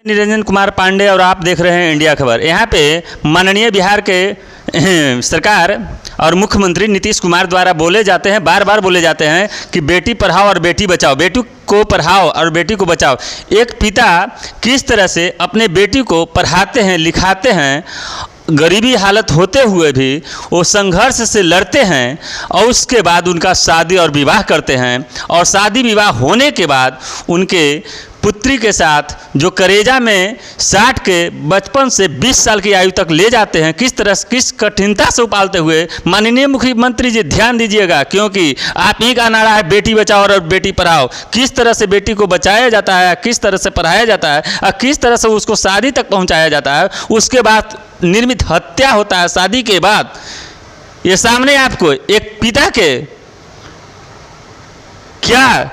निरंजन कुमार पांडे और आप देख रहे हैं इंडिया खबर। यहाँ पे माननीय बिहार के सरकार और मुख्यमंत्री नीतीश कुमार द्वारा बोले जाते हैं, बार बार बोले जाते हैं कि बेटी पढ़ाओ और बेटी बचाओ, बेटी को पढ़ाओ और बेटी को बचाओ। एक पिता किस तरह से अपने बेटी को पढ़ाते हैं, लिखाते हैं, गरीबी हालत होते हुए भी वो संघर्ष से लड़ते हैं और उसके बाद उनका शादी और विवाह करते हैं और शादी विवाह होने के बाद उनके पुत्री के साथ जो करेजा में साट के बचपन से 20 साल की आयु तक ले जाते हैं, किस तरह किस कठिनता से पालते हुए। माननीय मुख्यमंत्री जी ध्यान दीजिएगा, क्योंकि आप ही का नारा है बेटी बचाओ और बेटी पढ़ाओ। किस तरह से बेटी को बचाया जाता है, किस तरह से पढ़ाया जाता है और किस तरह से उसको शादी तक पहुंचाया जाता है, उसके बाद निर्मित हत्या होता है शादी के बाद। ये सामने आपको एक पिता के क्या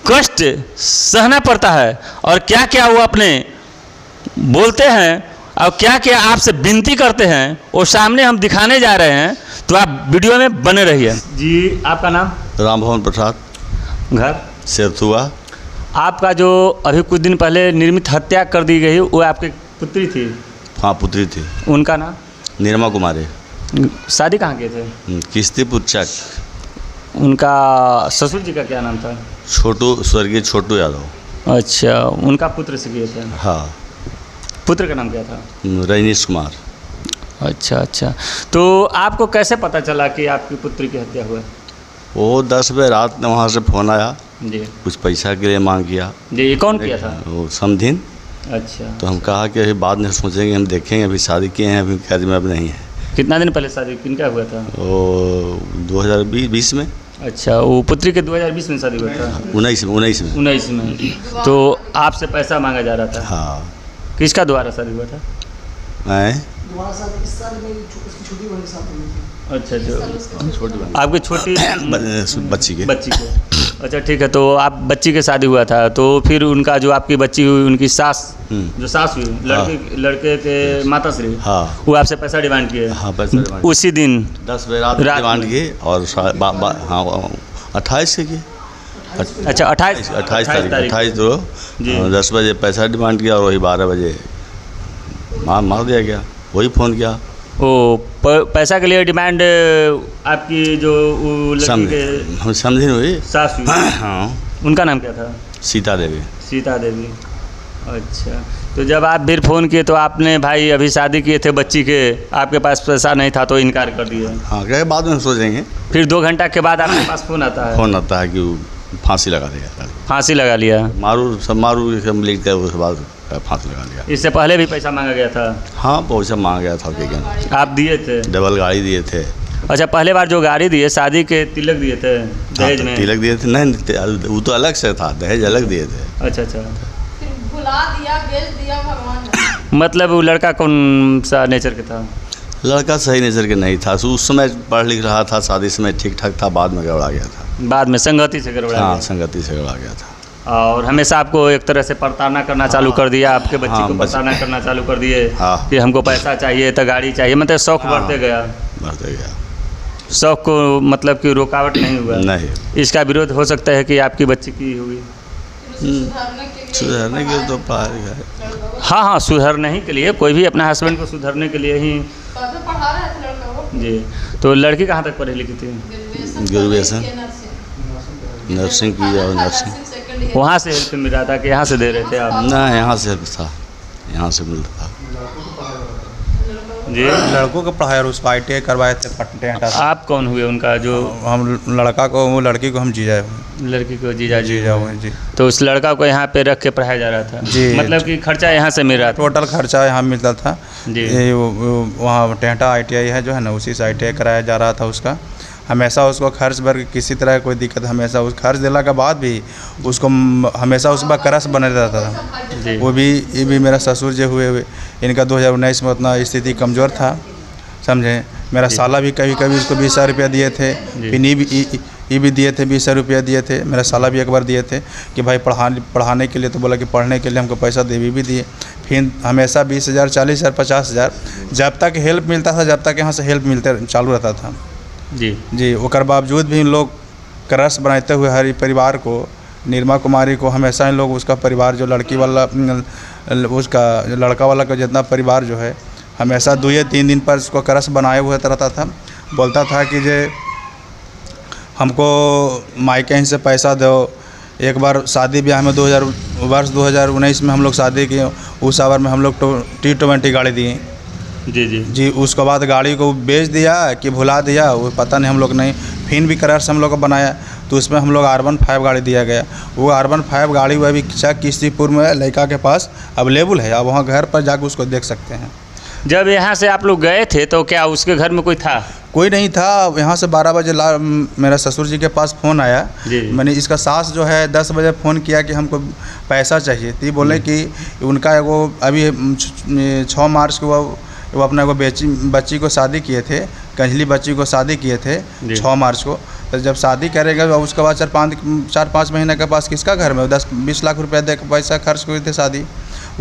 कष्ट सहना पड़ता है और क्या क्या वो अपने बोलते हैं और क्या क्या आपसे विनती करते हैं, वो सामने हम दिखाने जा रहे हैं। तो आप वीडियो में बने रहिए। जी, आपका नाम? रामभवन प्रसाद, घर सेरथुआ। आपका जो अभी कुछ दिन पहले निर्मित हत्या कर दी गई वो आपकी पुत्री थी? हाँ, पुत्री थी। उनका नाम? निर्मा कुमारी। शादी कहाँ किए थे? किस्तीपुर चक। उनका ससुर जी का क्या नाम था? छोटू, स्वर्गीय छोटू यादव। अच्छा, उनका पुत्र से किए थे? हाँ। पुत्र का नाम क्या था? रजनीश कुमार। अच्छा अच्छा, तो आपको कैसे पता चला कि आपकी पुत्री की हत्या हुआ? वो 10 बजे रात में वहाँ से फ़ोन आया जी, कुछ पैसा के लिए मांग किया। जी, ये कौन किया था? वो समधिन। अच्छा, तो हम कहा कि अभी बाद में सोचेंगे, हम देखेंगे, अभी शादी किए हैं, अभी कैद में अब नहीं है। कितना दिन पहले शादी किनका हुआ था? वो 2020 में। अच्छा, वो पुत्री के 2020 में शादी हुआ था? 19 में। तो आपसे पैसा मांगा जा रहा था? हाँ। किसका द्वारा शादी हुआ था? अच्छा अच्छा, आपकी छोटी बच्ची के। अच्छा, ठीक है। तो आप बच्ची के शादी हुआ था, तो फिर उनका जो आपकी बच्ची हुई, उनकी सास, जो सास हुई, लड़के के माता श्री, हाँ, वो आपसे पैसा डिमांड किए? हाँ, पैसा डिमांड उसी दिन 10 बजे रात डिमांड किए और हाँ 28 के किए। अच्छा, 28 तारीख को 10 बजे पैसा डिमांड किया और वही 12 बजे मार दिया गया। वही फ़ोन किया। ओ पैसा के लिए डिमांड आपकी जो लड़की के समझी हुई सास हुई? हाँ। उनका नाम क्या था? सीता देवी। सीता देवी। अच्छा, तो जब आप फिर फ़ोन किए तो आपने भाई अभी शादी किए थे बच्ची के, आपके पास पैसा नहीं था तो इनकार कर दिए? हाँ, क्या बाद में सोचेंगे। फिर 2 घंटा के बाद आपके पास फ़ोन आता है? फ़ोन आता है कि वो फांसी लगा देगा। फांसी लगा लिया? मारू कंप्लीट कर, उसके बाद फांसी लगा लिया। इससे पहले भी पैसा मांगा गया था? हाँ, पैसा मांगा गया था। लेकिन आप दिए थे? डबल गाड़ी दिए थे। अच्छा, पहले बार जो गाड़ी दिए, शादी के तिलक दिए थे दहेज में? तिलक दिए थे नहीं, वो तो अलग से था, दहेज अलग दिए थे। अच्छा अच्छा, भुला दिया, बेच दिया भगवान। मतलब वो लड़का कौन सा नेचर के था? लड़का सही नेचर के नहीं था। उस समय पढ़ लिख रहा था, शादी समय ठीक ठाक था, बाद में गड़बड़ा गया था। बाद में संगति से गड़बड़ा? हाँ, संगति से गड़बड़ा गया था। और हमेशा आपको एक तरह से प्रताड़ना करना चालू कर दिया, आपके बच्ची को प्रताड़ना करना चालू कर दिए कि हमको पैसा चाहिए तो गाड़ी चाहिए, मतलब शौक बढ़ते गया। शौक को मतलब कि रुकावट नहीं हुआ? नहीं। इसका विरोध हो सकता है कि आपकी बच्ची की हुई? सुधरने के तो हाँ हाँ, सुधरने ही के लिए, कोई भी अपना हस्बैंड को सुधरने के लिए ही। जी, तो लड़की कहाँ तक पढ़ी लिखी थी? ग्रेजुएशन, नर्सिंग की। और नर्सिंग वहाँ से हेल्प मिल रहा था कि यहाँ से दे रहे थे आप? ना, यहाँ से हेल्प था, यहाँ से मिल रहा था जी। लड़कों को पढ़ाया और उसको ITI करवाए थे पटना से। आप कौन हुए उनका? जो हम लड़का को, वो लड़की को हम जीजा हुए। लड़की को जीजा हुए जी। तो उस लड़का को यहाँ पे रख के पढ़ाया जा रहा था जी? मतलब कि खर्चा यहाँ से मिल रहा था? टोटल खर्चा यहाँ मिलता था जी। वहाँ टेहटा ITI है जो है ना, उसी से ITI कराया जा रहा था उसका। हमेशा उसको खर्च भर किसी तरह कोई दिक्कत, हमेशा उस खर्च दिला के बाद भी उसको हमेशा उस पर करस बने रहता था। वो भी, ये भी मेरा ससुर जो हुए, इनका 2019 में उतना स्थिति कमज़ोर था, समझे। मेरा साला भी कभी कभी उसको 20,000 रुपया दिए थे, फिर ये भी दिए थे 20,000 रुपया दिए थे। मेरा साला भी एक बार दिए थे कि भाई पढ़ाने के लिए, तो बोला कि पढ़ने के लिए हमको पैसा दे, भी दिए। फिर हमेशा 20,000, 40,000, 50,000, जब तक हेल्प मिलता था, जब तक यहाँ से हेल्प मिलते चालू रहता था जी। ओकर बावजूद भी इन लोग करस बनाते हुए हर परिवार को, निर्मा कुमारी को हमेशा इन लोग, उसका परिवार जो लड़की वाला उसका जो लड़का वाला का जितना परिवार जो है हमेशा 2 या 3 दिन पर उसको करस बनाए हुए रहता था। बोलता था कि जे हमको मायके ही से पैसा दो। एक बार शादी ब्याह में 2019 में हम लोग शादी किए, उस आवर में हम लोग T20 गाड़ी दिए जी। उसके बाद गाड़ी को बेच दिया कि भुला दिया वो पता नहीं, हम लोग नहीं। फिर भी करस हम लोग को बनाया तो उसमें हम लोग R15 गाड़ी दिया गया। वो R15 गाड़ी वो अभी किस्तीपुर में लड़का के पास अवेलेबल है, आप वहाँ घर पर जाकर उसको देख सकते हैं। जब यहाँ से आप लोग गए थे तो क्या उसके घर में कोई था? कोई नहीं था। यहाँ से 12 बजे मेरा ससुर जी के पास फ़ोन आया। मैंने इसका सास जो है 10 बजे फ़ोन किया कि हमको पैसा चाहिए थी। बोले कि उनका वो अभी 6 मार्च को वो अपना वो बच्ची को शादी किए थे, कंजली बच्ची को शादी किए थे 6 मार्च को। तो जब शादी करेगा उसके बाद 4-5 महीने के पास किसका घर में 10-20 लाख रुपया दे के पैसा खर्च हुए थे शादी।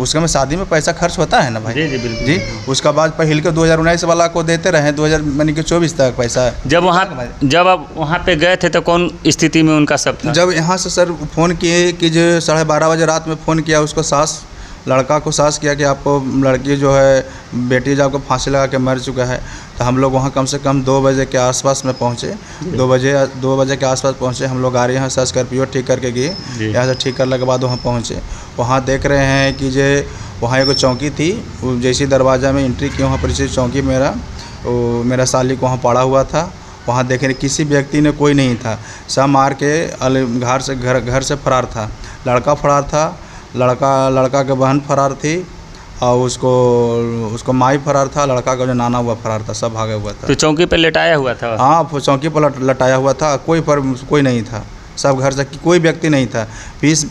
उसके में शादी में पैसा खर्च होता है ना भाई। जी बिल्कुल जी। उसका बाद पहले के 2019 वाला को देते रहे 2024 तक पैसा। जब आप वहाँ पे गए थे तो कौन स्थिति में उनका सब था? जब यहाँ से सर फ़ोन किए कि जो 12:30 बजे रात में फ़ोन किया उसको सास, लड़का को सास किया कि आपको लड़की जो है बेटी जो आपको फांसी लगा के मर चुका है। तो हम लोग वहाँ कम से कम 2 बजे के आसपास में पहुँचे। 2 बजे के आसपास पहुँचे। हम लोग गाड़ी यहाँ से स्कॉर्पियो ठीक करके गए। यहाँ से ठीक करने के बाद वहाँ पहुँचे। वहाँ देख रहे हैं कि जे वहाँ एक चौकी थी, जैसी दरवाज़ा में एंट्री की वहाँ पर चौकी मेरा साली को वहाँ पड़ा हुआ था। वहाँ देखे किसी व्यक्ति ने कोई नहीं था, सब मार के घर से फरार था। लड़का फरार था, लड़का के बहन फरार थी और उसको माई फरार था। लड़का का जो नाना हुआ फरार था, सब भागा हुआ था। तो चौकी पे लेटाया हुआ था? हाँ, चौकी पर लटाया हुआ था। कोई नहीं था, सब घर से कोई व्यक्ति नहीं था। फीस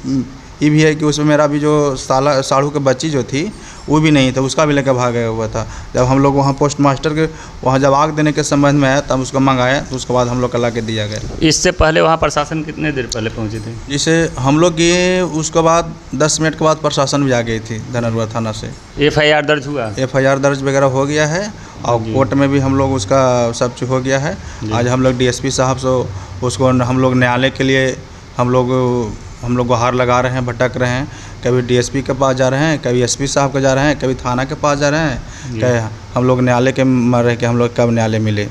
ये भी है कि उसमें मेरा भी जो साढ़ू की बच्ची जो थी वो भी नहीं था, उसका भी लेकर भागा हुआ था। जब हम लोग वहाँ पोस्ट मास्टर के वहाँ जब आग देने के संबंध में आया तब उसको मंगाया, तो उसके बाद हम लोग को ला के दिया गया। इससे पहले वहाँ प्रशासन कितने देर पहले पहुँचे थे? जिसे हम लोग गए उसके बाद 10 मिनट के बाद प्रशासन भी आ गई थी धनरुआ थाना से। FIR दर्ज हुआ? FIR दर्ज वगैरह हो गया है और कोर्ट में भी हम लोग उसका सब चीज़ हो गया है। आज हम लोग DSP साहब से उसको हम लोग न्यायालय के लिए हम लोग गुहार लगा रहे हैं, भटक रहे हैं। कभी DSP के पास जा रहे हैं, कभी SP साहब के जा रहे हैं, कभी थाना के पास जा रहे हैं। कभी हम लोग न्यायालय के मर रहे कि हम लोग कब न्यायालय मिले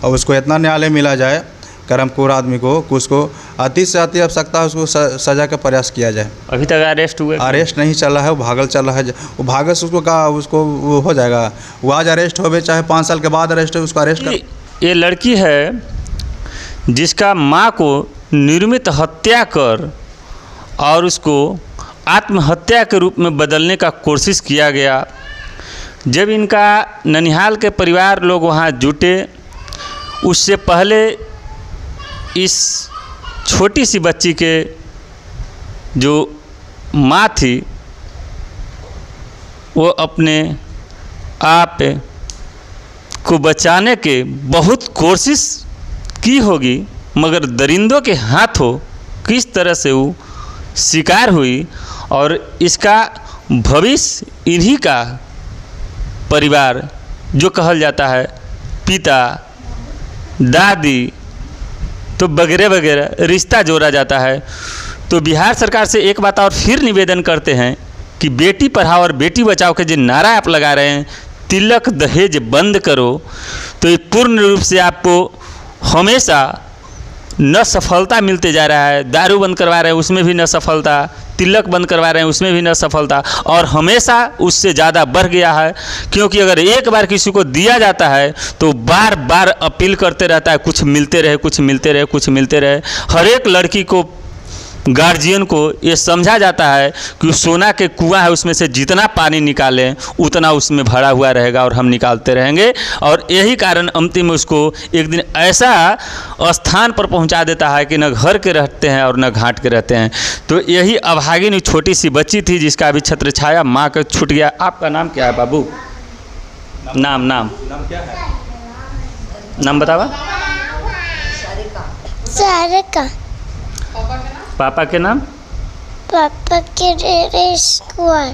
और उसको इतना न्यायालय मिला जाए कर्मपुर आदमी को कि उसको अति से अति आवश्यकता है उसको सज़ा का प्रयास किया जाए। अभी तक अरेस्ट हुए? अरेस्ट नहीं चल रहा है, वो भागल चल रहा है। वो भागल से उसको कहा उसको वो हो जाएगा, वो आज अरेस्ट हो चाहे 5 साल के बाद अरेस्ट हो, उसको अरेस्ट कर। ये लड़की है जिसका माँ को निर्मित हत्या कर और उसको आत्महत्या के रूप में बदलने का कोशिश किया गया। जब इनका ननिहाल के परिवार लोग वहाँ जुटे, उससे पहले इस छोटी सी बच्ची के जो माँ थी वो अपने आप को बचाने के बहुत कोशिश की होगी, मगर दरिंदों के हाथों किस तरह से वो शिकार हुई और इसका भविष्य इन्हीं का परिवार जो कहल जाता है पिता दादी तो वगैरह वगैरह रिश्ता जोड़ा जाता है। तो बिहार सरकार से एक बात और फिर निवेदन करते हैं कि बेटी पढ़ाओ और बेटी बचाओ के जो नारा आप लगा रहे हैं, तिलक दहेज बंद करो, तो ये पूर्ण रूप से आपको हमेशा न सफलता मिलते जा रहा है। दारू बंद करवा रहे हैं उसमें भी न सफलता, तिलक बंद करवा रहे हैं उसमें भी न सफलता, और हमेशा उससे ज़्यादा बढ़ गया है। क्योंकि अगर एक बार किसी को दिया जाता है तो बार बार अपील करते रहता है, कुछ मिलते रहे, कुछ मिलते रहे, कुछ मिलते रहे। हर एक लड़की को, गार्जियन को ये समझा जाता है कि सोना के कुआं है, उसमें से जितना पानी निकालें उतना उसमें भरा हुआ रहेगा और हम निकालते रहेंगे। और यही कारण अंतिम उसको एक दिन ऐसा स्थान पर पहुंचा देता है कि न घर के रहते हैं और न घाट के रहते हैं। तो यही अभागिन छोटी सी बच्ची थी जिसका अभी छत्र छाया माँ का छूट गया। आपका नाम क्या है बाबू? नाम क्या है? नाम बतावा। सारिका। पापा के नाम? पापा के नरेश कुमार।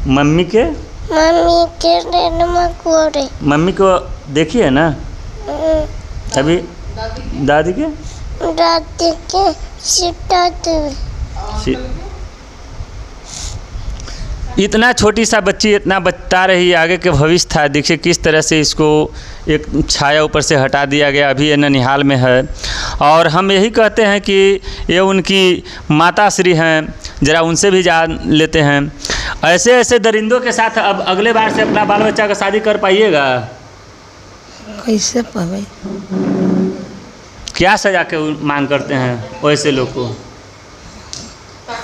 मम्मी के? मम्मी के रेणुमा कुंवरे। मम्मी को देखी है ना अभी? दादी के? दादी के सीता देवी। इतना छोटी सा बच्ची इतना बता रही, आगे के भविष्य था। देखिए किस तरह से इसको एक छाया ऊपर से हटा दिया गया। अभी ये ननिहाल में है और हम यही कहते हैं कि ये उनकी माता श्री हैं, ज़रा उनसे भी जान लेते हैं। ऐसे ऐसे दरिंदों के साथ अब अगले बार से अपना बाल बच्चा का शादी कर पाइएगा? कैसे पावे? क्या सजा के मांग करते हैं वैसे लोग को?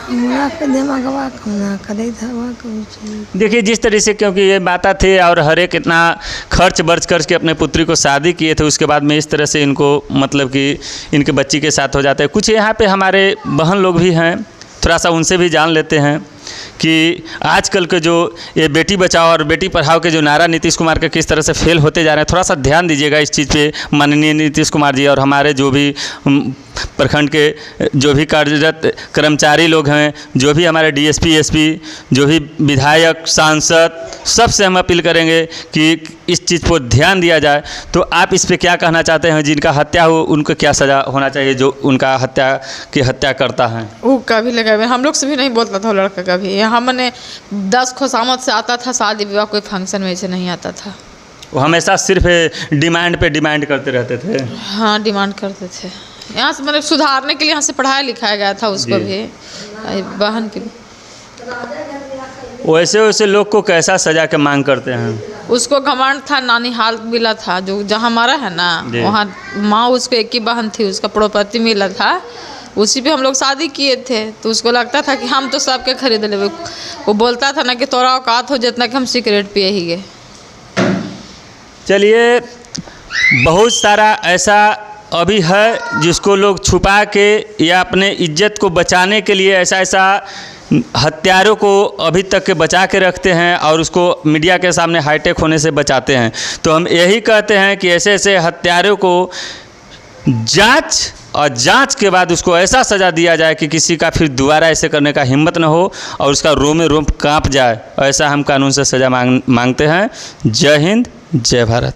हमरा के दिमागवा कौना करे धवा कुछ। देखिए जिस तरह से, क्योंकि ये माता थे और हर एक इतना खर्च बर्च करके अपने पुत्री को शादी किए थे, उसके बाद में इस तरह से इनको मतलब कि इनके बच्ची के साथ हो जाता है। कुछ यहाँ पे हमारे बहन लोग भी हैं, थोड़ा सा उनसे भी जान लेते हैं कि आजकल के जो ये बेटी बचाओ और बेटी पढ़ाओ के जो नारा नीतीश कुमार के किस तरह से फेल होते जा रहे हैं। थोड़ा सा ध्यान दीजिएगा इस चीज़ पे माननीय नीतीश कुमार जी, और हमारे जो भी प्रखंड के जो भी कार्यरत कर्मचारी लोग हैं, जो भी हमारे डीएसपी एसपी, जो भी विधायक सांसद, सबसे हम अपील करेंगे कि इस चीज़ पर ध्यान दिया जाए। तो आप इस पे क्या कहना चाहते हैं? जिनका हत्या हो उनको क्या सज़ा होना चाहिए, जो उनका हत्या करता है? वो कभी लगा हम लोग से भी नहीं बोलता था वो लड़का कभी। यहाँ मैंने 10 खुशामद से आता था, शादी विवाह कोई फंक्शन में से नहीं आता था। वो हमेशा सिर्फ डिमांड पे डिमांड करते रहते थे। हाँ डिमांड करते थे। यहाँ से मतलब सुधारने के लिए यहाँ से पढ़ाया लिखाया गया था उसको भी, बहन की। वैसे वैसे लोग को कैसा सजा के मांग करते हैं? उसको घमंड था, नानीहाल मिला था जो जहाँ हमारा है ना, वहाँ माँ उसको एक ही बहन थी, उसका प्रॉपर्टी मिला था, उसी पे हम लोग शादी किए थे। तो उसको लगता था कि हम तो सबके खरीद ले। वो बोलता था ना कि तोरा औकात हो जितना कि हम सिगरेट पिए ही गए। चलिए, बहुत सारा ऐसा अभी है जिसको लोग छुपा के या अपने इज्जत को बचाने के लिए ऐसा हत्यारों को अभी तक के बचा के रखते हैं और उसको मीडिया के सामने हाईटेक होने से बचाते हैं। तो हम यही कहते हैं कि ऐसे ऐसे हत्यारों को जांच के बाद उसको ऐसा सज़ा दिया जाए कि किसी का फिर दोबारा ऐसे करने का हिम्मत न हो और उसका रोम कांप जाए। ऐसा हम कानून से सज़ा मांगते हैं। जय हिंद, जय भारत।